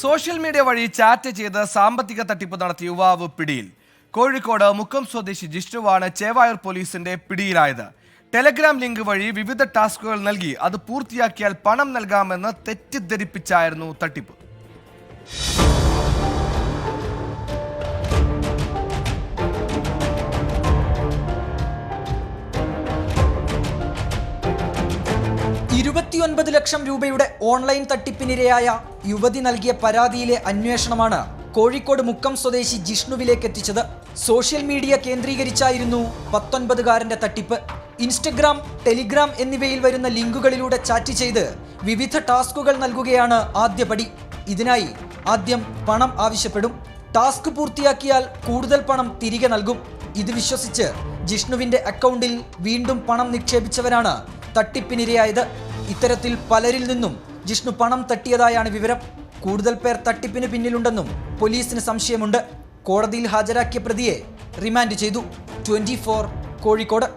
Social media വഴി chat ചെയ്ത് സാമ്പത്തിക തട്ടിപ്പ് നടത്തിയ യുവാവ് പിടിയിൽ. കോഴിക്കോട് മുക്കം സ്വദേശി ജിഷ്ണുവാണ് ചേവായൂർ പോലീസിന്റെ പിടിയിലായത്. ടെലഗ്രാം ലിങ്ക് വഴി വിവിധ ടാസ്കുകൾ നൽകി അത് പൂർത്തിയാക്കിയാൽ പണം നൽകാമെന്ന് തെറ്റിദ്ധരിപ്പിച്ചായിരുന്നു തട്ടിപ്പ്. ₹29 ലക്ഷം രൂപയുടെ ഓൺലൈൻ തട്ടിപ്പിനിരയായ യുവതി നൽകിയ പരാതിയിലെ അന്വേഷണമാണ് കോഴിക്കോട് മുക്കം സ്വദേശി ജിഷ്ണുവിലേക്ക് എത്തിച്ചത്. സോഷ്യൽ മീഡിയ കേന്ദ്രീകരിച്ചായിരുന്നു 19-കാരന്റെ തട്ടിപ്പ്. ഇൻസ്റ്റഗ്രാം, ടെലിഗ്രാം എന്നിവയിൽ വരുന്ന ലിങ്കുകളിലൂടെ ചാറ്റ് ചെയ്ത് വിവിധ ടാസ്കുകൾ നൽകുകയാണ് ആദ്യപടി. ഇതിനായി ആദ്യം പണം ആവശ്യപ്പെടും. ടാസ്ക് പൂർത്തിയാക്കിയാൽ കൂടുതൽ പണം തിരികെ നൽകും. ഇത് വിശ്വസിച്ച് ജിഷ്ണുവിന്റെ അക്കൗണ്ടിൽ വീണ്ടും പണം നിക്ഷേപിച്ചവരാണ് തട്ടിപ്പിനിരയായത്. ഇത്തരത്തിൽ പലരിൽ നിന്നും ജിഷ്ണു പണം തട്ടിയതായാണ് വിവരം. കൂടുതൽ പേർ തട്ടിപ്പിന് പിന്നിലുണ്ടെന്നും പോലീസിന് സംശയമുണ്ട്. കോടതിയിൽ ഹാജരാക്കിയ പ്രതിയെ റിമാൻഡ് ചെയ്തു. 24 കോഴിക്കോട്.